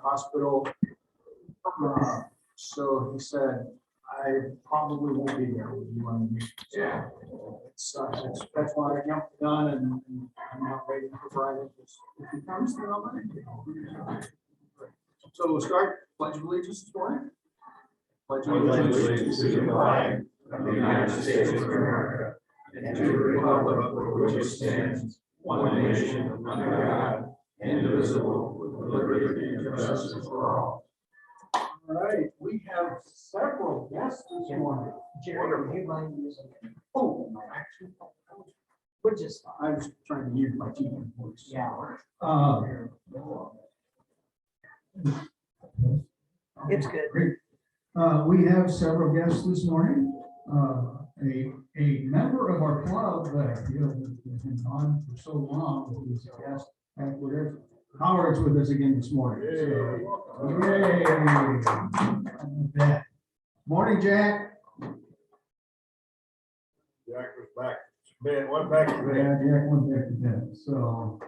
hospital. So he said, I probably won't be there with you on the meeting. Yeah. That's why I jumped the gun and I'm not waiting for Friday. If he comes, then I'll let him. So we'll start pledge of allegiance this morning. Pledge of Allegiance to the flag of the United States of America and to the republic for which it stands, one nation, under God, indivisible, with liberty and justice for all. All right, we have several guests this morning. Jerry, would you mind using? Oh, actually, Which is I was trying to use my TV voice. yeah. It's good. Great. We have several guests this morning. A member of our club that has been on for so long, who is a guest at whatever. Howard's with us again this morning. So, yay. Morning, Jack. Jack was back. Man, one back to Yeah, Jack went back to bed. So,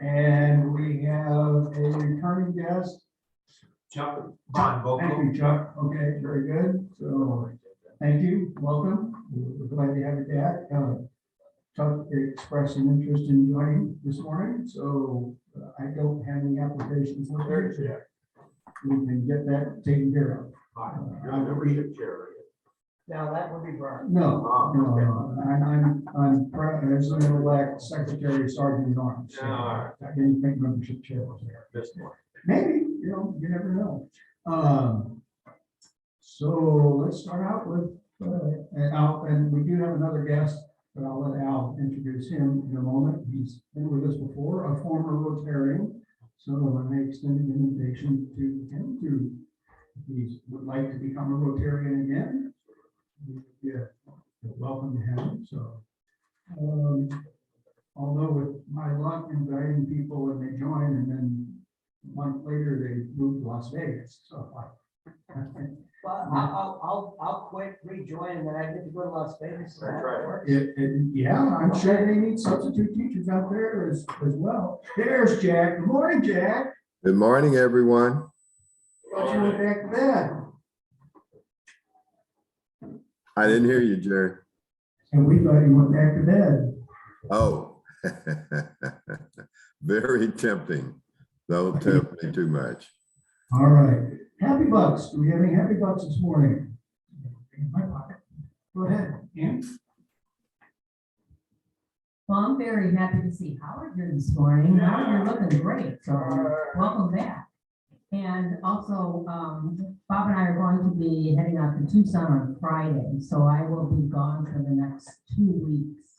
and we have a returning guest. Chuck. Thank you, Chuck. Okay, very good. So, thank you. Welcome. We're glad to have you back. Chuck expressed an interest in joining this morning, so I don't have any applications with her. We can get that taken care of. Membership chair. Now that would be Brian. No, I'm president-elect secretary sergeant at arms. So I didn't think membership chair was there. This one. Maybe, you never know. So let's start out with, and we do have another guest, but I'll let Al introduce him in a moment. He's been with us before, a former Rotarian. So I may extend an invitation to him to, if he would like to become a Rotarian again. Yeah, welcome to him. So, although with my luck inviting people and they join and then a month later they move to Las Vegas. So Well, I'll quit, rejoin, and then I get to go to Las Vegas. That's right. yeah, I'm sure they need substitute teachers out there as well. There's Jack. Good morning, Jack. Good morning, everyone. Thought you went back to bed. I didn't hear you, Jerry. And we thought you went back to bed. Oh, very tempting. Don't tempt me too much. All right. Happy Bucks. Do we have any happy bucks this morning? In my pocket. Go ahead, Ann. Well, I'm very happy to see Howard here this morning. Howard, you're looking great, so welcome back. And also, Bob and I are going to be heading out to Tucson on Friday, so I will be gone for the next 2 weeks.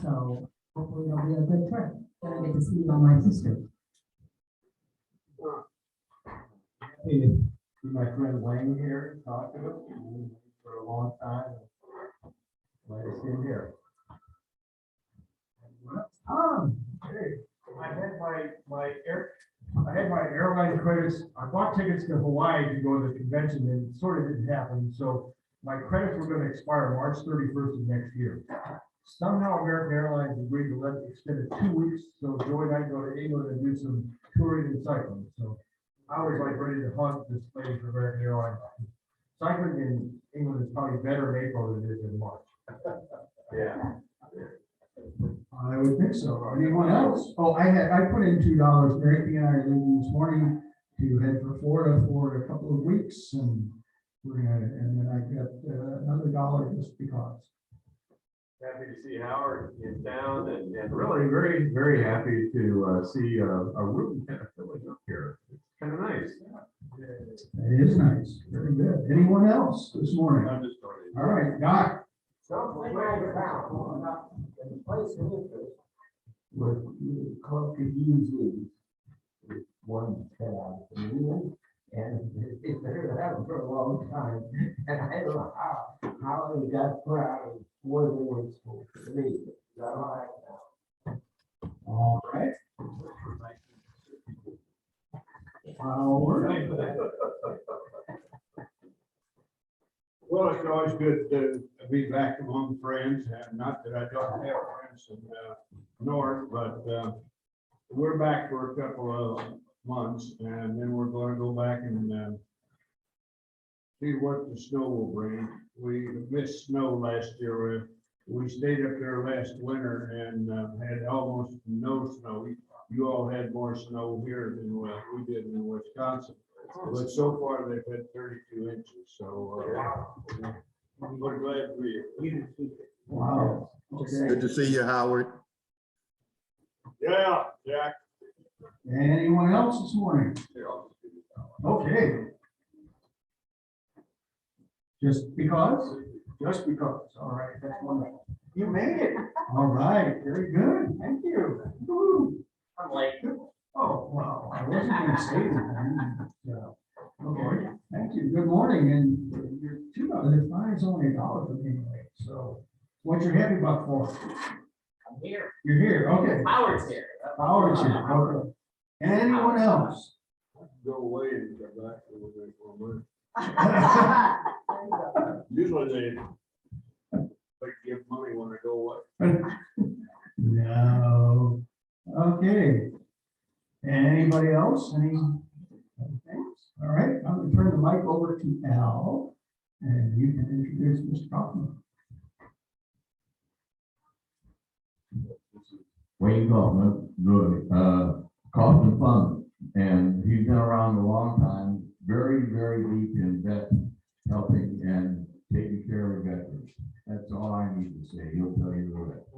So hopefully it'll be a good trip. Then I get to see all my sisters. Hey, my friend Wayne here, talked to him for a long time. Glad to see him here. Hey, I had my airline credits. I bought tickets to Hawaii to go to the convention and it sort of didn't happen. So my credits were going to expire March 31st of next year. Somehow American Airlines agreed to let me extend it 2 weeks. So Joy and I go to England and do some touring and cycling. So I was like ready to hunt this lady for American Airlines. Cycling in England is probably better in April than it is in March. Yeah. I would think so. Anyone else? Oh, I put in $2. Mary and I are leaving this morning to head for Florida for a couple of weeks, and we're gonna. And then I got another $1 just because. Happy to see Howard in town and really very, very happy to see a room kind of filling up here. It's kind of nice. It is nice. Very good. Anyone else this morning? I'm just starting. All right, Doc. With club could use these. One tab, and it's been around for a long time, and I don't know how it got put out of more than one school for me. Is that all right now? All right. Well, it's always good to be back among friends, and not that I don't have friends in North, but we're back for a couple of months, and then we're gonna go back and see what the snow will bring. We missed snow last year. We stayed up there last winter and had almost no snow. You all had more snow here than we did in Wisconsin. But so far, they've had 32 inches, so we're glad we. Wow. Good to see you, Howard. Yeah, Jack. Anyone else this morning? Okay. Just because? Just because. All right, that's wonderful. You made it. All right, very good. Thank you. Woo. I'm late. Oh, wow. I wasn't gonna say anything. Okay, thank you. Good morning, and your $2.05 is only $1 anyway, so what you're happy about for? I'm here. You're here, okay. Howard's here. Howard's here, okay. Anyone else? Go away and come back. We'll make more money. Usually they give money when they go away. No. Okay. Anybody else? Any other things? All right, I'm going to turn the mic over to Al, and you can introduce Mr. Kaufman. Wayne Kaufman, Rotary, Kaufman Fund, and he's been around a long time, very, very deep in vet helping and taking care of veterans. That's all I need to say. He'll tell you the rest.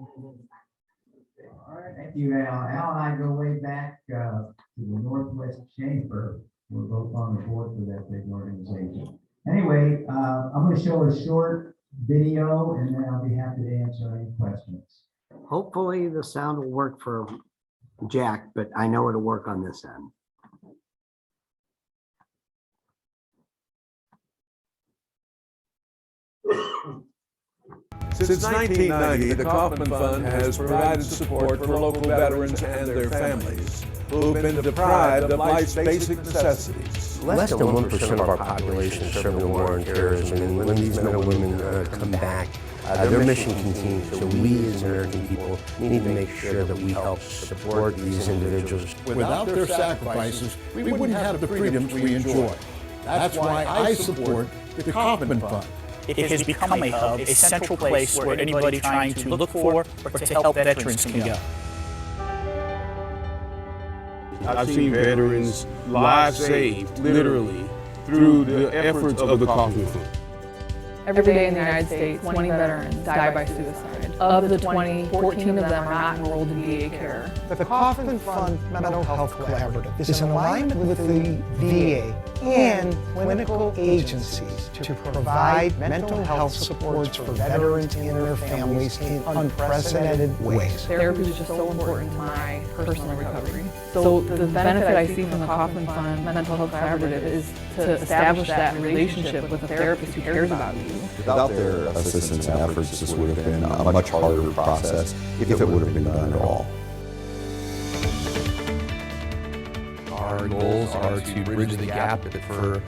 All right, thank you, Al. Al and I go way back to the Northwest Chamber. We're both on the board for that big organization. Anyway, I'm going to show a short video, and then I'll be happy to answer any questions. Hopefully the sound will work for Jack, but I know it'll work on this end. Since 1990, the Kaufman Fund has provided support for local veterans and their families who have been deprived of life's basic necessities. Less than 1% of our population is serving the war on terrorism, and when these men and women come back, their mission continues. So we as American people need to make sure that we help support these individuals. Without their sacrifices, we wouldn't have the freedoms we enjoy. That's why I support the Kaufman Fund. It has become a hub, a central place where anybody trying to look for or to help veterans can go. I've seen veterans' lives saved, literally, through the efforts of the Kaufman Fund. Every day in the United States, 20 veterans die by suicide. Of the 20, 14 of them are not enrolled in VA care. The Kaufman Fund Mental Health Collaborative is in alignment with the VA and clinical agencies to provide mental health supports for veterans and their families in unprecedented ways. Therapy is just so important to my personal recovery. So the benefit I see from the Kaufman Fund Mental Health Collaborative is to establish that relationship with a therapist who cares about you. Without their assistance and efforts, this would have been a much harder process, if it would have been done at all. Our goals are to bridge the gap for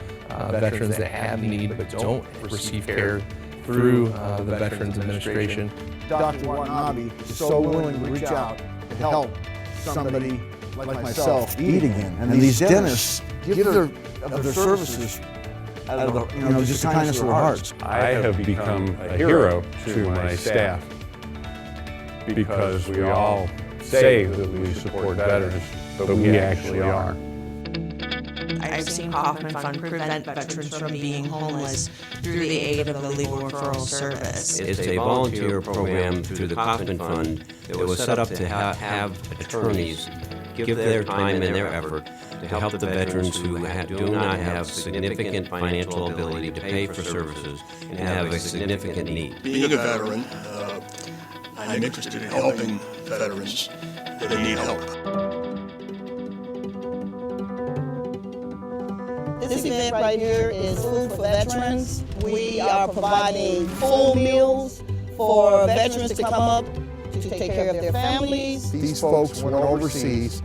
veterans that have need but don't receive care through the Veterans Administration. Dr. Watanabe is so willing to reach out to help somebody like myself eat again. And these dentists give their services out of the, just the kindness of their hearts. I have become a hero to my staff because we all say that we support veterans, but we actually are. I've seen Kaufman Fund prevent veterans from being homeless through the aid of the Legal Referral Service. It's a volunteer program through the Kaufman Fund that was set up to have attorneys give their time and their effort to help the veterans who do not have significant financial ability to pay for services and have a significant need. Being a veteran, I'm interested in helping veterans that need help. This event right here is Food for Veterans. We are providing full meals for veterans to come up to take care of their families. These folks went overseas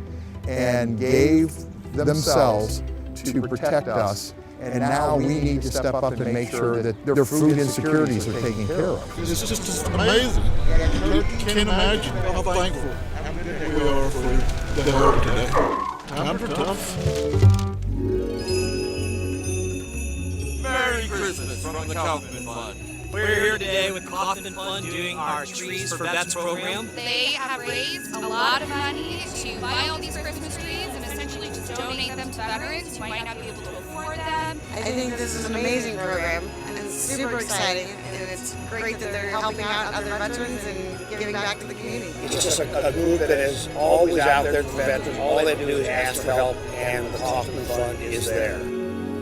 and gave themselves to protect us, and now we need to step up and make sure that their food insecurities are taken care of. It's just amazing. You can't imagine how thankful we are for the help today. Merry Christmas from the Kaufman Fund. We're here today with Kaufman Fund doing our Trees for Vets program. They have raised a lot of money to buy all these Christmas trees and essentially just donate them to veterans who might not be able to afford them. I think this is an amazing program, and it's super exciting, and it's great that they're helping out other veterans and giving back to the community. It's just a group that is always out there for veterans. All they do is ask for help, and the Kaufman Fund is there.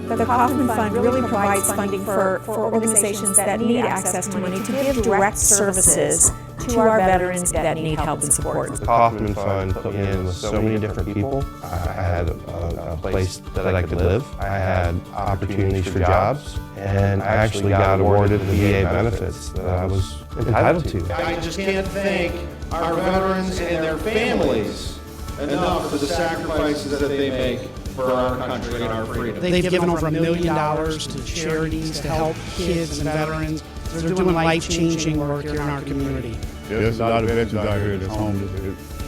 The Kaufman Fund really provides funding for organizations that need access to money to give direct services to our veterans that need help and support. The Kaufman Fund put me in with so many different people. I had a place that I could live. I had opportunities for jobs, and I actually got awarded the VA benefits that I was entitled to. I just can't thank our veterans and their families enough for the sacrifices that they make for our country and our freedom. They've given over $1 million to charities to help kids and veterans. They're doing life-changing work here in our community. There's a lot of veterans out here that's homeless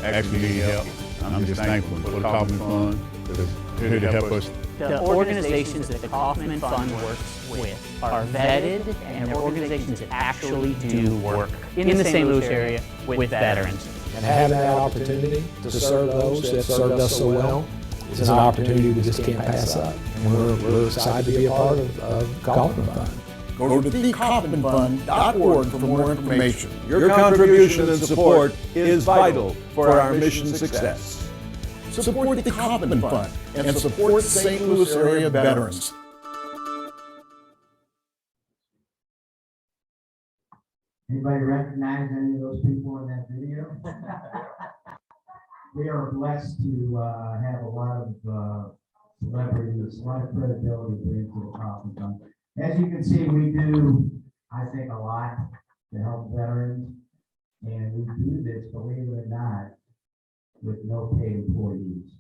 that actually need help. I'm just thankful for the Kaufman Fund that's here to help us. The organizations that the Kaufman Fund works with are vetted, and they're organizations that actually do work in the St. Louis area with veterans. And having that opportunity to serve those that served us so well is an opportunity we just can't pass up. And we're excited to be a part of Kaufman Fund. Go to thekaufmanfund.org for more information. Your contribution and support is vital for our mission success. Support the Kaufman Fund and support St. Louis area veterans. Anybody recognize any of those people in that video? We are blessed to have a lot of celebrities, a lot of credibility bring to the Kaufman Fund. As you can see, we do, I think, a lot to help veterans, and we do this, believe it or not, with no paid employees.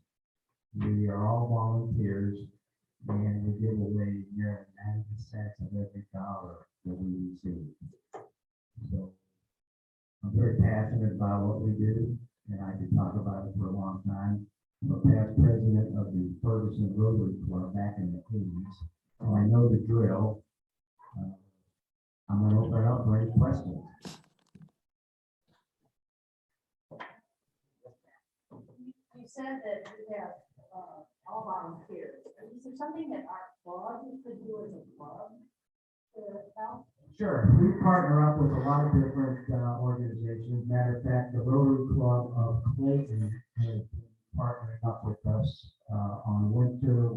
We are all volunteers, and we give away nearly 90 cents of every dollar that we receive. So I'm very passionate about what we do, and I could talk about it for a long time. I'm a past president of the Ferguson Rotary Club back in the 80s, so I know the drill. I'm going to open it up for any questions. You said that you have all volunteers. Is there something that our club could do as a club to help? Sure, we partner up with a lot of different organizations. Matter of fact, the Rotary Club of Clayton has been partnering up with us on winter.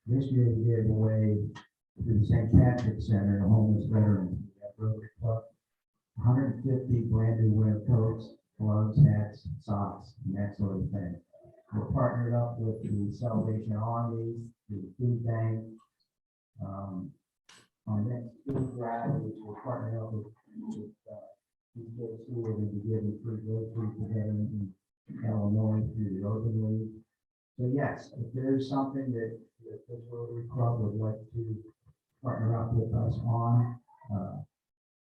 This year we gave away to the St. Patrick's Center, the homeless veterans. We have Rotary Club, 150 brand new winter coats, gloves, hats, socks, and that sort of thing. We're partnered up with the Salvation Army, the food bank. Our next food drive, which we're partnering up with these folks who are going to be giving free groceries to veterans in Illinois through the Overland. So yes, if there's something that this Rotary Club would like to partner up with us on,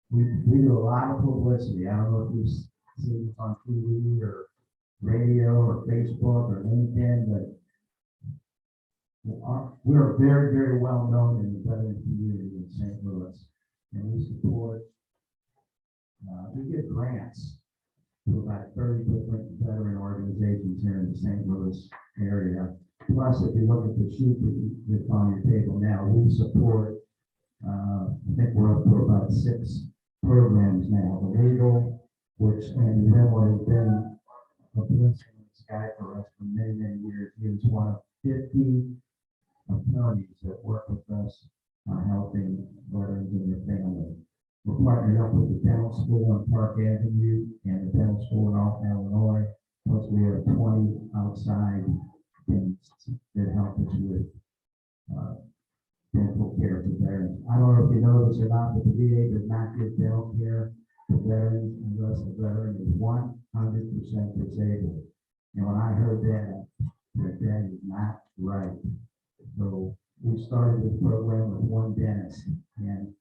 we do a lot of publicity. I don't know if you've seen it on TV or radio or Facebook or LinkedIn, but we're very, very well known in the veteran community in St. Louis, and we support, we give grants to about 30 different veteran organizations here in the St. Louis area. Plus, if you look at the sheet that's on your table now, we support, I think we're up to about 6 programs now. The legal, which Andy Rimler has been a blessing in disguise for us for many, many years. He is one of 50 attorneys that work with us on helping veterans and their family. We're partnered up with the dental school on Park Avenue and the dental school in Alton, Illinois. Plus, we have 20 outside dentists that help us with dental care for veterans. I don't know if you know this or not, but the VA does not give dental care to veterans unless the veteran is 100% disabled. And when I heard that is not right. So we started this program with one dentist, and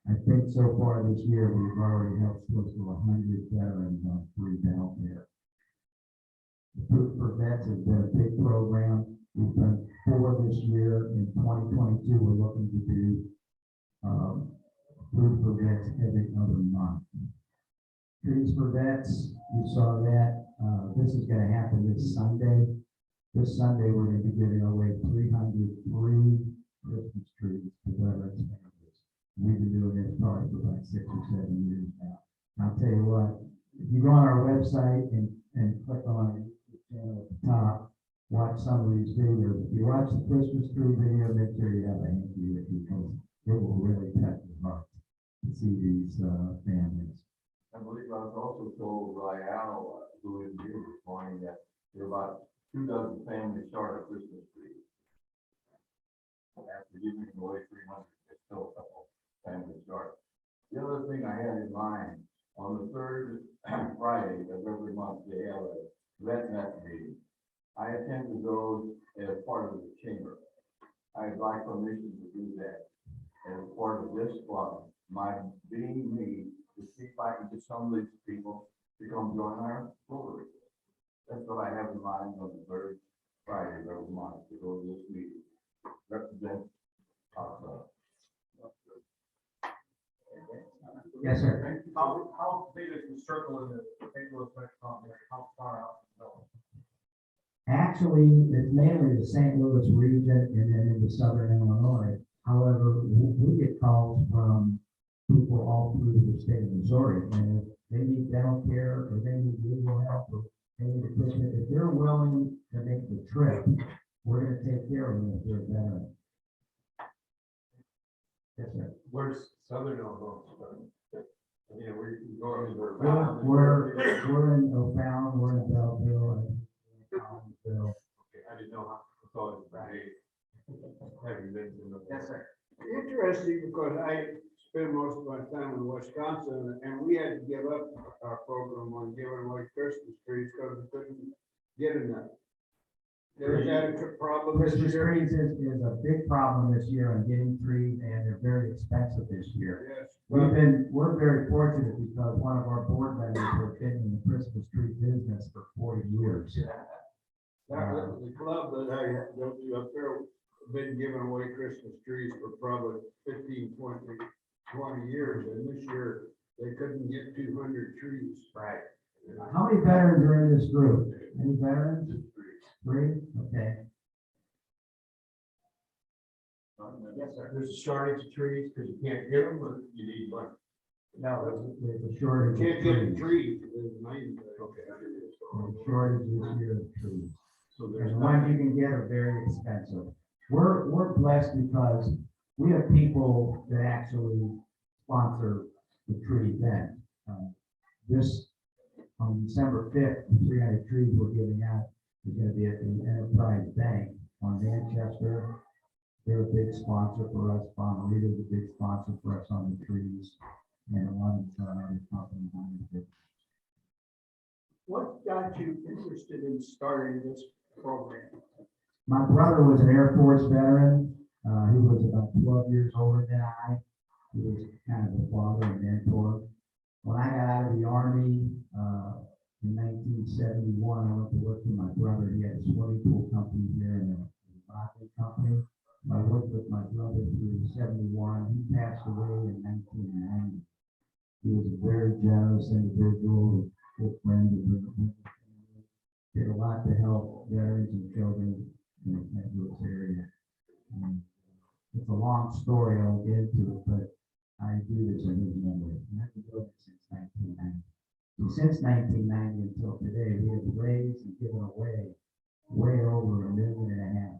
I think so far this year, we've already helped close to 100 veterans on free dental care. Food for Vets has been a big program. We've done 4 this year. In 2022, we're looking to do Food for Vets every other month. Treats for Vets, you saw that. This is going to happen this Sunday. This Sunday, we're going to be giving away 300 free Christmas trees to veterans families. We've been doing this probably for like 6 or 7 years now. I'll tell you what, if you go on our website and click on the YouTube channel at the top, watch some of these videos. If you watch the Christmas tree video, make sure you have a handy with you because it will really touch your heart to see these families. I believe I was also told by Al, who is here this morning, that there are about 24 families start a Christmas tree. After giving away 300, there's still a couple families start. The other thing I had in mind, on the 3rd Friday of every month, they have a vet meeting. I attended those as part of the chamber. I'd like permission to do that as part of this club. My being me, to see if I can get some of these people to come join our Rotary. That's what I have in mind on the 3rd Friday of every month, to go to this meeting. Represent our club. Yes, sir. How big is the circle in the St. Louis metropolitan area? How far out? Actually, it's mainly the St. Louis region and then into southern Illinois. However, we get calls from people all through the state of Missouri, and if they need dental care or they need legal help or they need equipment, if they're willing to make the trip, we're going to take care of them if they're a veteran. Yes, sir. Where's Southern Illinois? Yeah, we're in O'Fallon, we're in Belleville, and Collinsville. Okay, I didn't know how, I thought it was right. Having been to the. Yes, sir. Interesting, because I spend most of my time in Wisconsin, and we had to give up our program on giving away Christmas trees because we couldn't get enough. Is that a problem this Christmas year? trees is a big problem this year on getting trees, and they're very expensive this year. Yes. We're very fortunate because one of our board members has been in the Christmas tree business for 40 years. The club that I go to up there, been giving away Christmas trees for probably 15, 20 years, and this year they couldn't get 200 trees. Right. How many veterans are in this group? Any veterans? 3? Okay. Yes, sir. There's a shortage of trees because you can't get them, or you need money. No, there's a shortage. You can't get of the trees. trees. There's money. Okay. There's a shortage this year of trees. So there's And the ones you can get are very expensive. We're blessed because we have people that actually sponsor the tree event. This, on December 5th, 300 trees we're giving out is going to be at the Enterprise Bank on Manchester. They're a big sponsor for us. Bonnerita's a big sponsor for us on the trees, and a lot of other companies on it. What got you interested in starting this program? My brother was an Air Force veteran. He was about 12 years older than I. He was kind of a father and mentor. When I got out of the Army in 1971, I went to work with my brother. He had a swimming pool company here in a rocket company. I worked with my brother through 71. He passed away in 1990. He was a very generous individual, a good friend of the family. Did a lot to help veterans and children in the St. Louis area. It's a long story, I won't get into it, but I do this in his memory. And I've been doing it since 1990. So since 1990 until today, we have raised and given away way over $1.5 million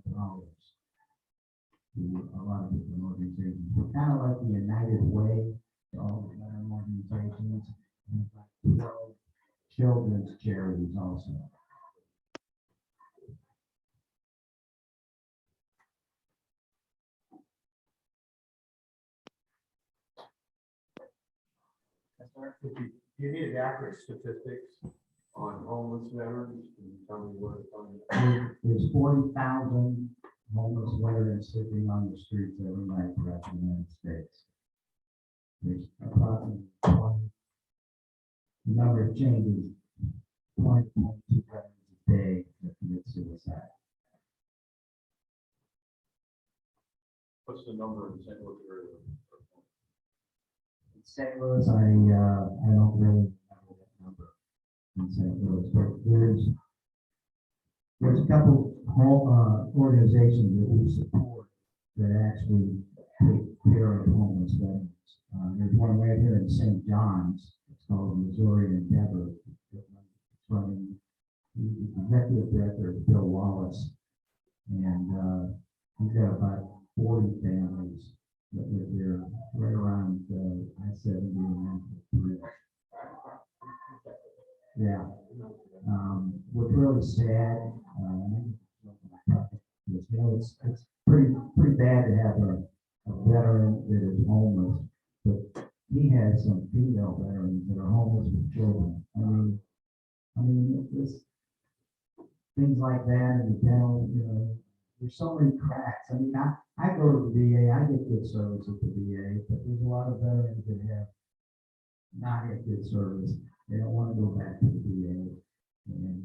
to a lot of different organizations. We're kind of like the United Way to all the veteran organizations and like 12 children's charities also. Do you need accurate statistics on homeless veterans? Can you tell me what it's on? There's 40,000 homeless veterans sleeping on the streets every night throughout the United States. There's approximately 20. The number of changes, 20 veterans day that commits suicide. What's the number in St. Louis area? In St. Louis, I don't really remember that number in St. Louis, but there's a couple organizations that we support that actually take care of homeless veterans. There's one right here in St. John's. It's called Missouri Endeavor. It's running, the executive director is Bill Wallace, and he's got about 40 families that live here right around I-70 and I-3. Yeah. What's really sad, it's pretty bad to have a veteran that is homeless, but he has some female veterans that are homeless with children. I mean, it's things like that in the dental, there's so many cracks. I mean, I go to the VA, I get good service at the VA, but there's a lot of veterans that have not had good service. They don't want to go back to the VA. And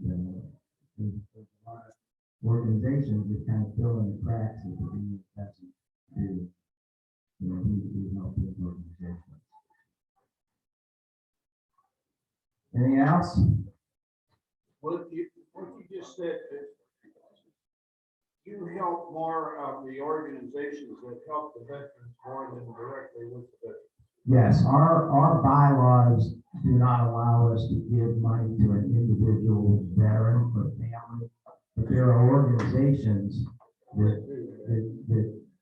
there's a lot of organizations that kind of fill in the cracks that the VA doesn't do. We help those organizations. Anything else? What you just said, you help more of the organizations that help the veterans more than directly with the veterans. Yes, our bylaws do not allow us to give money to an individual veteran or family, but there are organizations that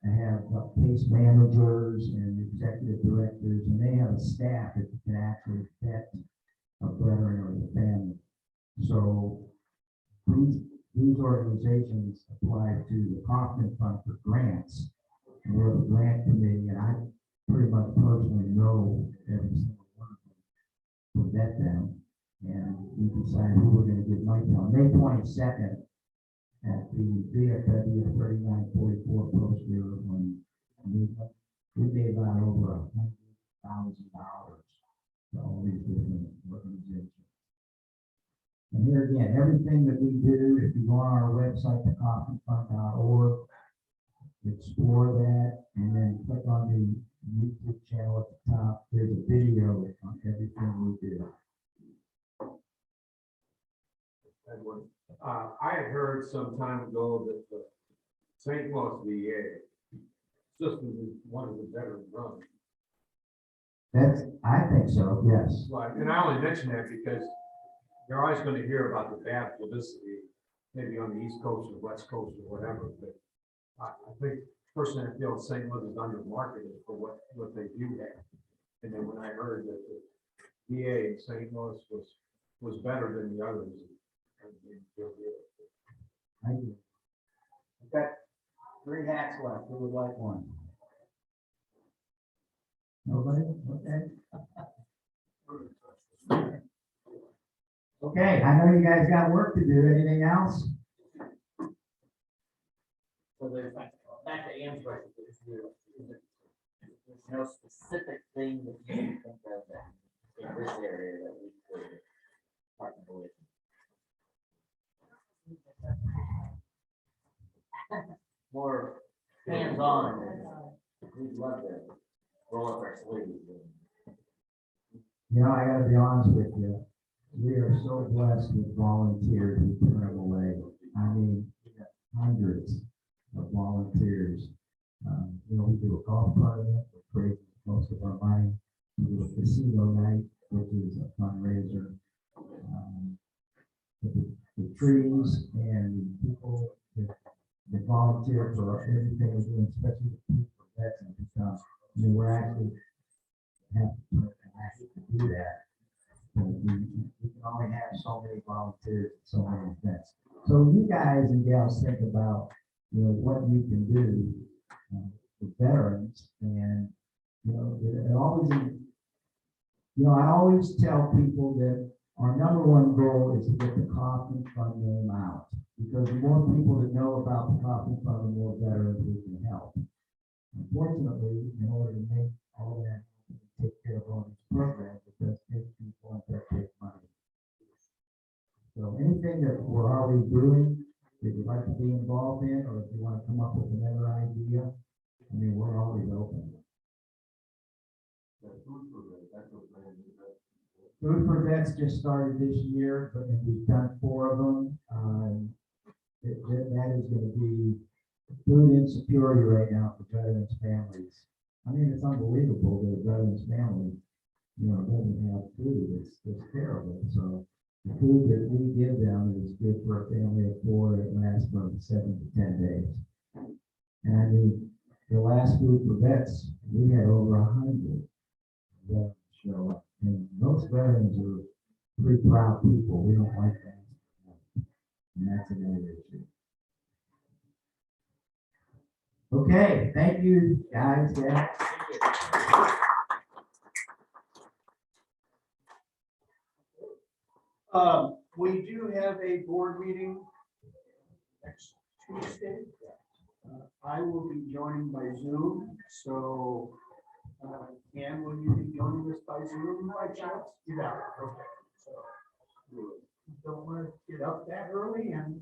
have case managers and executive directors, and they have a staff that can actually vet a veteran or the family. So these organizations apply to the Kaufman Fund for grants. And we're the grant committee, and I pretty much personally know every single one of them to vet them, and we decide who we're going to give money to. On May 22nd, at the VFW 3944 post here on we gave out over $100,000 to all these different organizations. And here again, everything that we do, if you go on our website, thekaufmanfund.org, explore that, and then click on the YouTube channel at the top. There's a video on everything we do. Edward, I had heard some time ago that the St. Louis VA system is one of the better run. I think so, yes. Right, and I only mention that because you're always going to hear about the bad publicity, maybe on the East Coast or West Coast or whatever, but I think personally I feel St. Louis is undermarketed for what they do have. And then when I heard that the VA in St. Louis was better than the others, I do. I've got 3 hats left. Who would like one? Nobody? Okay. Okay, I know you guys got work to do. Anything else? So there's back to Ann's question, there's no specific thing that you can think of that in this area that we could partner with. More hands-on. We'd love to roll up our sleeves. I gotta be honest with you. We are so blessed with volunteers who turn them away. I mean, we have hundreds of volunteers. We do a golf tournament, we raise most of our money. We do a casino night, which is a fundraiser. The trees and the people that volunteer for everything we're doing, especially the people for veterans, because we're actually have to do that. We can only have so many volunteers, so many events. So you guys and gals think about, what you can do for veterans, and it always, I always tell people that our #1 goal is to get the Kaufman Fund name out, because the more people that know about the Kaufman Fund, the more veterans we can help. Unfortunately, in order to make all that take care of all these programs, it does take people and does take money. So anything that we're already already brewing that you'd like to be involved in, or if you want to come up with another idea, I mean, we're always open. Food for Vets just started this year, but we've done 4 of them. That is going to be food insecurity right now for veterans' families. I mean, it's unbelievable that a veteran's family, doesn't have food. It's terrible. So the food that we give them is good for a family of 4. It lasts from 7 to 10 days. And I mean, the last Food for Vets, we had over 100 that show up. And most veterans are pretty proud people. We don't like that. And that's another issue. Okay, thank you, guys. Yeah. We do have a board meeting next Tuesday. I will be joining by Zoom, so Ann, will you be joining us by Zoom by chance? You got it, okay. So you don't want to get up that early and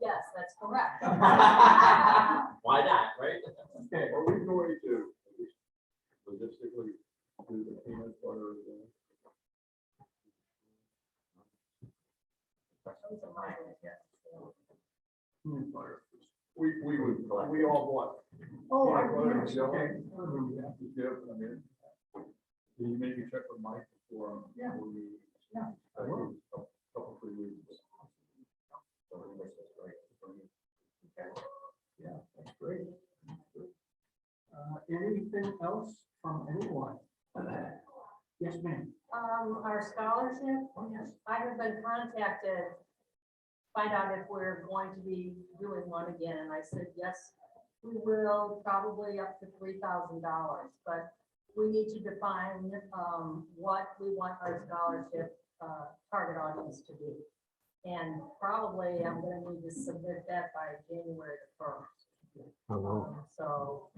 Yes, that's correct. Why not, right? okay. Are we going to logistically do the peanut butter again? We all bought. Oh, I peanut butter, see. jelly. Okay. We have to give, I mean, can you maybe check with Mike before? Yeah. Yeah, I will. Couple, 3 weeks. Yeah, that's great. Anything else from anyone? Yes, ma'am. Our scholarship, I have been contacted, find out if we're going to be doing one again, and I said, yes, we will, probably up to $3,000, but we need to define, what we want our scholarship, target audience to be. And probably I'm gonna need to submit that by January 1st. So,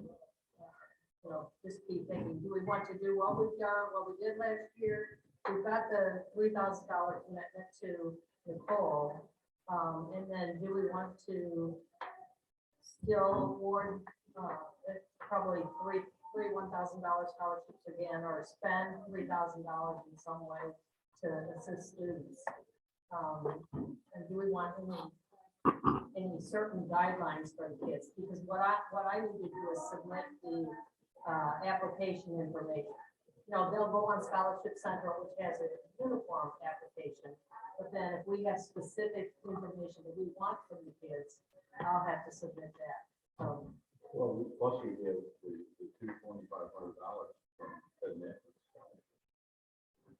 just be thinking, do we want to do what we've done, what we did last year? We've got the $3,000 commitment to Nicole. And then do we want to still award, probably three $1,000 scholarships again, or spend $3,000 in some way to assist students? And do we want any certain guidelines for the kids? Because what I need to do is submit the application information. They'll go on Scholarship Central, which has a uniform application. But then if we have specific information that we want from the kids, I'll have to submit that. Well, plus we give the $2,500 from Ted Nichols.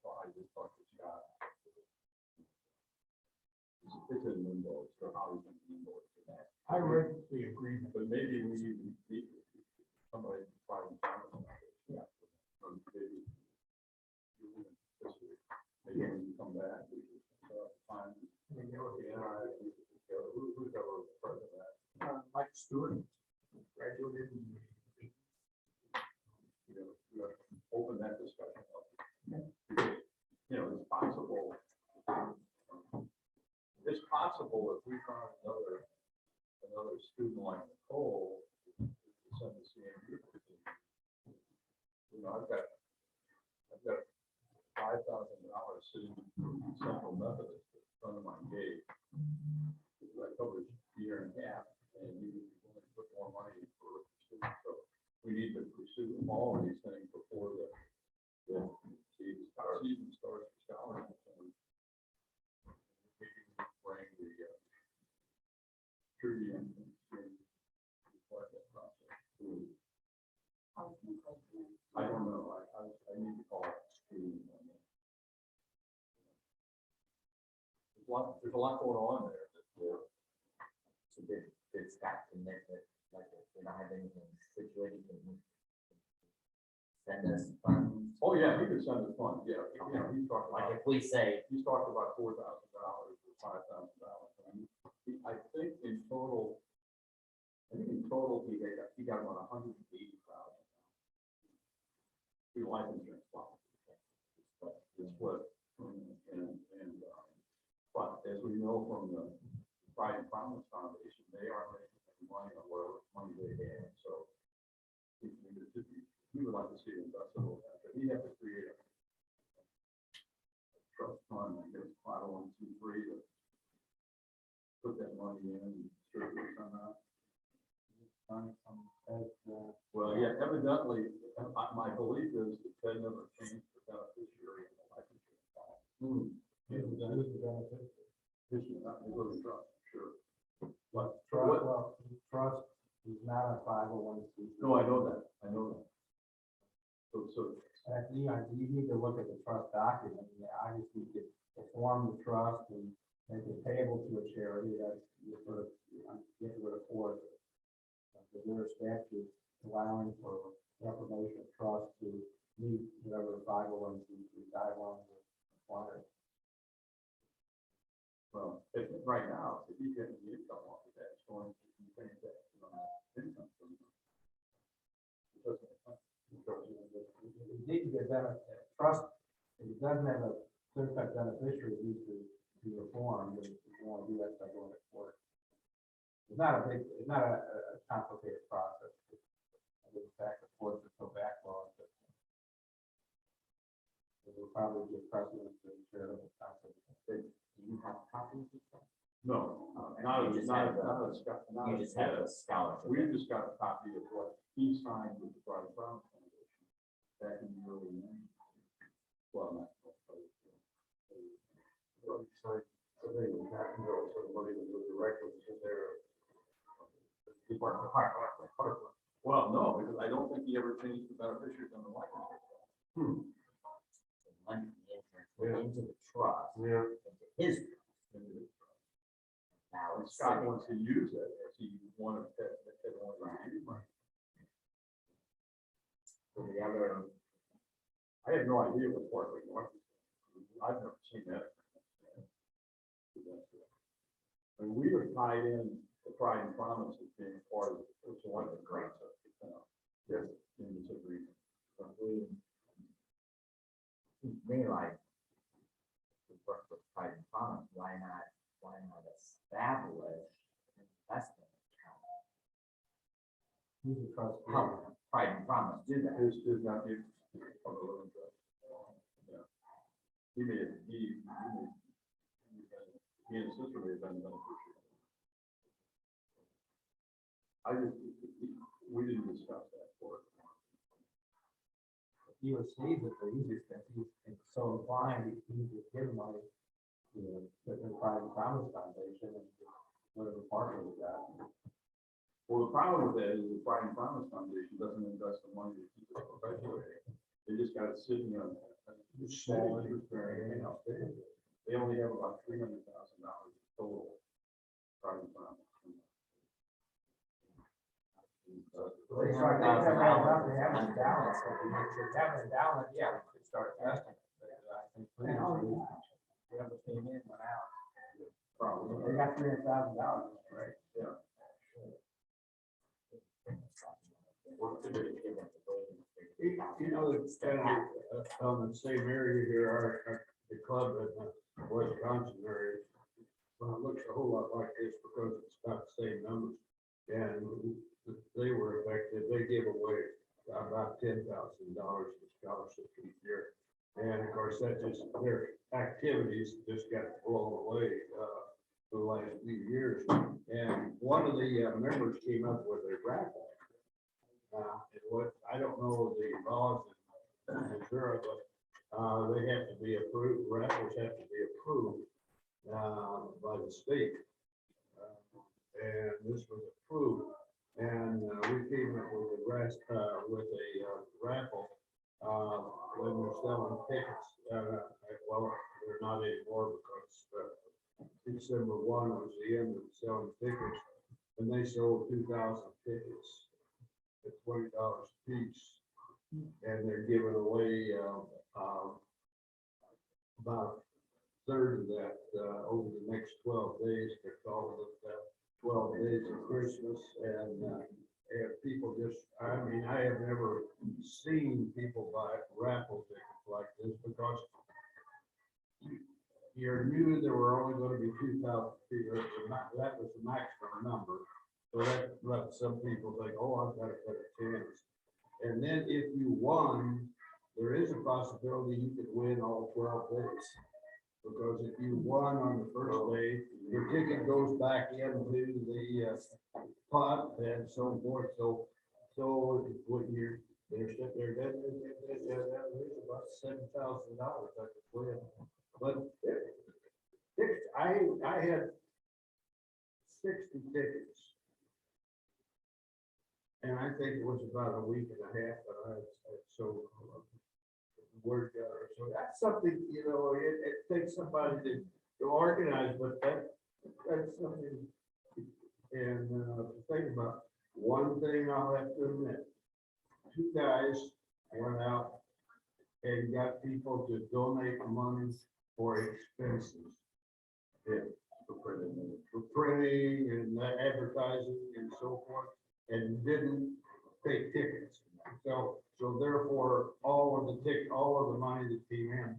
I just talked to Scott. It's in limbo, so how is it in limbo for that? I read the agreement. But maybe we need somebody to try and find them. Yeah. Maybe maybe when you come back, we should find. Who's ever part of that? Mike Stewart graduated in. Open that discussion up. Because, it's possible. It's possible if we found another student like Nicole to send the CMU. I've got $5,000 sitting in Central Methodist in front of my gate. I covered a year and a half, and you want to put more money for students. So we need to pursue all of these things before the season starts for scholarships. Bring the treaty and that process. I don't know. I need to call it. There's a lot going on there. So did Scott commit that, like, if we don't have anything situated, can he send us funds? Oh, yeah, he could send us funds. Yeah, he's talking Like about, if we say, he's talking about $4,000 or $5,000. I think in total, he got about $180,000. Through life insurance policy. It's what, and But as we know from the Pride and Promise Foundation, they are making any money on whatever money they have, so we would like to see it invested in that, but we have to create a trust fund, I guess, 501(c)(3) to put that money in and sure it's on that. Well, yeah, evidently, my belief is that Ted never changed the beneficiary in the life insurance policy. That is the beneficiary. Not the little trust, sure. But Trust is not a 501(c)(3). no, I know that. So You need to look at the trust document, and obviously you could form the trust and make it payable to a charity, that's, you sort of, get rid of force. There are statutes allowing for reformation of trust to meet whatever the 501(c)(3) guidelines require. well, right now, if you get the income off of that, it's going to be paying that income from them. You need to get trust, if it doesn't have a certified beneficiary, it needs to be reformed, and if you want to do that by going to court. It's not a complicated process. In fact, the courts are so backlogged that it will probably give precedence to the charitable council. Do you have copies of that? No, You just have a scholarship. We just got a copy of what he signed with the Pride and Promise Foundation back in the early 90s. Well, not. Well, no, because I don't think he ever changed the beneficiaries on the life insurance. Money from the insurance went into the trust, into his trust. Now it's Scott wants to use it as he wanted to money. So the other, I have no idea what part of it was. I've never seen that. And we were tied in the Pride and Promise as being part of it. It's one of the grants. Yes, in this agreement. but we realize to work with Pride and Promise, why not establish an investment account? Who's the trustee? Help Pride and Promise do that. There's not. Yeah. He and his sister may have been beneficiary. We didn't discuss that for it. He or she, but the easiest thing, he's so inclined, he can just give money to the Pride and Promise Foundation and whatever partner we got. Well, the problem with that is the Pride and Promise Foundation doesn't invest the money to keep it perpetuating. They just got it sitting on a small interest bearing account. They only have about $300,000 total. Pride and Promise. They have an endowment, so if they have an endowment, yeah, we could start investing. But I think whoever came in went out. Probably. They got $300,000, right? Yeah. You know, it's kind of on the same area here, the club in the Wisconsin area. Well, it looks a whole lot like this because it's got the same numbers. And they were affected, they gave away about $10,000 in scholarships each year. And of course, that just, their activities just got blown away for the last few years. And one of the members came up with a raffle. And what, I don't know the laws in Missouri, but they have to be approved, raffles have to be approved by the state. And this was approved. And we came up with a raffle when we're selling tickets. Well, they're not anymore because December 1 was the end of selling tickets, and they sold 2,000 tickets at $20 a piece, and they're giving away about a third of that over the next 12 days. They're calling it 12 days of Christmas, and people just, I mean, I have never seen people buy raffle tickets like this because you knew there were only gonna be 2,000 feet, that was the maximum number. So that let some people think, oh, I've got a better chance. And then if you won, there is a possibility you could win all 12 days. Because if you won on the first day, your ticket goes back into the pot and so forth. So what you're, they're sitting there, there's about $7,000 I could win. But I had 60 tickets. And I think it was about a week and a half that I so word got her. So that's something, you know, it takes somebody to organize, but that's something. And think about one thing I'll have to admit. 2 guys went out and got people to donate money for expenses. Yeah, for printing and advertising and so forth, and didn't take tickets. So therefore, all of the money that came in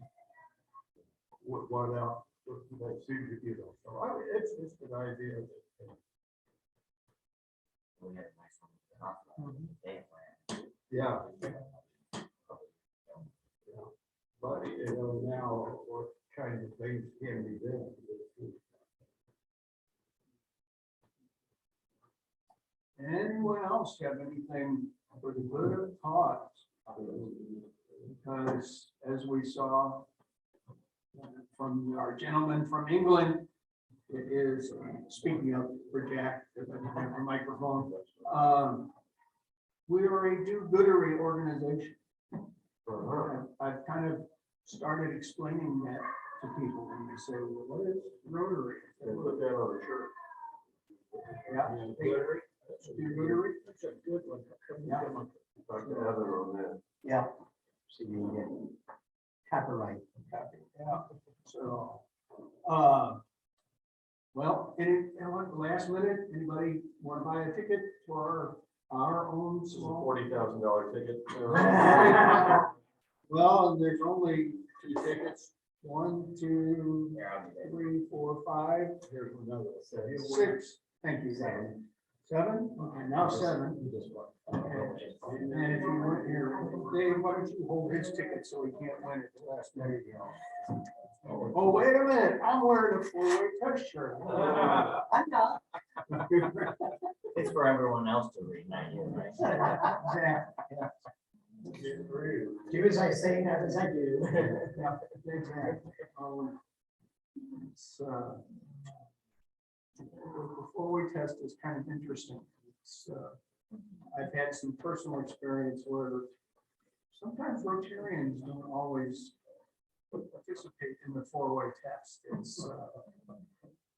went out. That seems to, you know, so it's just an idea. Yeah. But you know, now what kind of things can be done? Anyone else have anything for the good of the cause? Because as we saw from our gentleman from England, it is, speaking of for Jack, if I can have the microphone, we are a do-goodery organization. I've kind of started explaining that to people when they say, well, what is Rotary? Put that on a shirt. Yeah. Do-goodery, that's a good one. Yeah. Yeah. So you get copyright. Yeah. So, well, anyone, last minute, anybody want to buy a ticket for our own small? $40,000 ticket. Well, there's only 2 tickets. 1, 2, 3, 4, 5. Here's another. 6. Thank you, 7. 7? Okay, now 7. Okay. And if you weren't here, Dave, why don't you hold his ticket so he can't win it the last minute? Oh, wait a minute. I'm wearing a 4-way test shirt. I'm not. It's for everyone else to read, not you, right? Exactly. Do as I say, not as I do. Yeah, exactly. The 4-way test is kind of interesting. I've had some personal experience where sometimes Rotarians don't always participate in the 4-way test. It's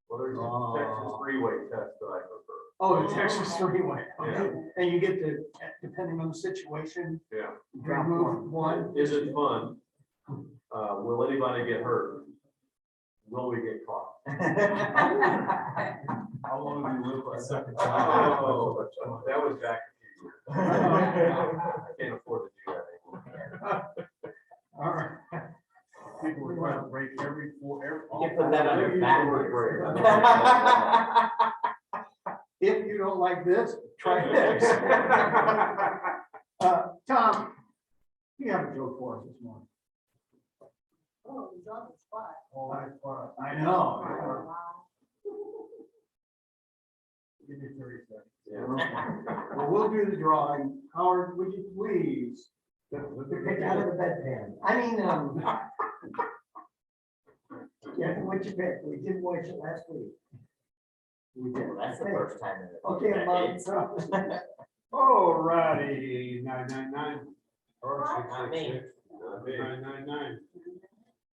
well, there's a Texas 3-way test that I prefer. oh, the Texas 3-way. Yeah. And you get to, depending on the situation, Yeah. remove one. Is it fun? Will anybody get hurt? Will we get caught? How long do you live by? Oh, that was back a few years. I can't afford to do that anymore. All right. People would want to break every four. You can put that on your back. If you don't like this, try this. Tom, you have a joke for us this morning. Oh, he's on the spot. Oh, I know. Give me 30 seconds. Yeah. Well, we'll do the drawing. Howard, would you please? Pick out of the bedpan. I mean, yeah, what you pick? We did watch it last week. We did. That's the first time. Okay, Mom. All righty, 999. Or Not me. 999.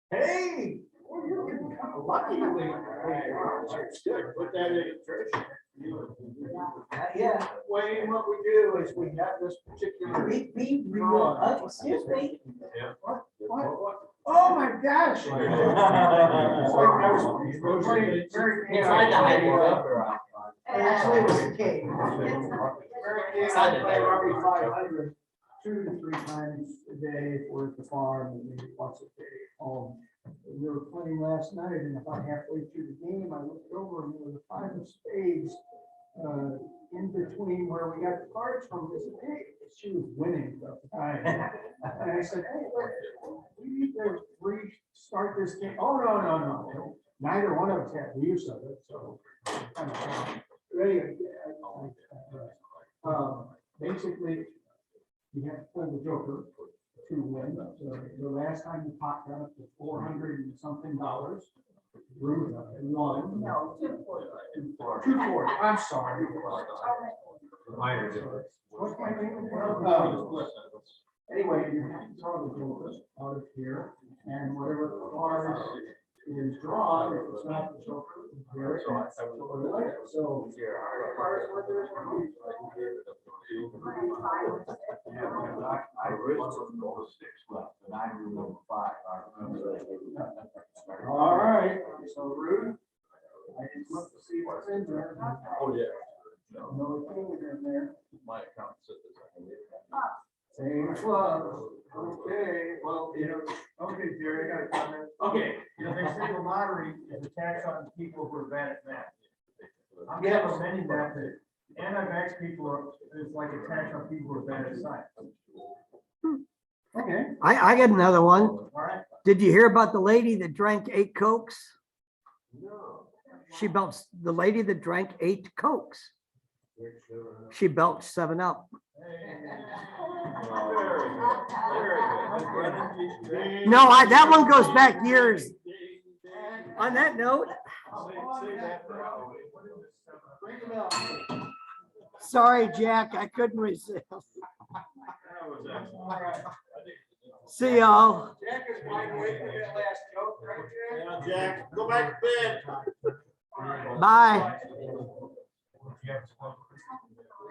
Hey, well, you're getting kind of lucky. Put that in a trash. Yeah. Wayne, what we do is we have this particular. Excuse me. Yeah. What? Oh, my gosh. Actually, it was a cake. I play Rugby 500 2 to 3 times a day if we're at the farm and maybe once a day at home. We were playing last night, and about halfway through the game, I looked over and there was a 5 of spades in between where we got the cards from. I said, hey, she was winning at the time. And I said, hey, look, we need to restart this game. Oh, no. Neither one of us had use of it, so. Anyway, basically, you have to pull the joker to win. The last time you popped out to $400 and something. Ruth won. No, 240. 240. I'm sorry. What's my name? Anyway, you have to draw the joker out of here, and whatever card is drawn, if it's not the joker, here it is. So, cards with it. I originally rolled a 6 left, and I rolled 5. I remember that. All right, so Ruth, I just look to see what's in there. Oh, yeah. No things in there. My account said this. Same club. Okay, well, okay, Jerry, I got a comment. Okay, they say the lottery is a tax on people who are bad at math. I'm recommending that, anti-vax people it's like a tax on people who are bad at science. Okay. I get another one. All right. Did you hear about the lady that drank 8 Cokes? No. She belched, the lady that drank 8 Cokes. She belched 7 Up. No, that one goes back years. On that note, sorry, Jack, I couldn't resist. See y'all. Jack is wide awake for that last joke, right, Jack? Yeah, Jack, go back to bed. Bye.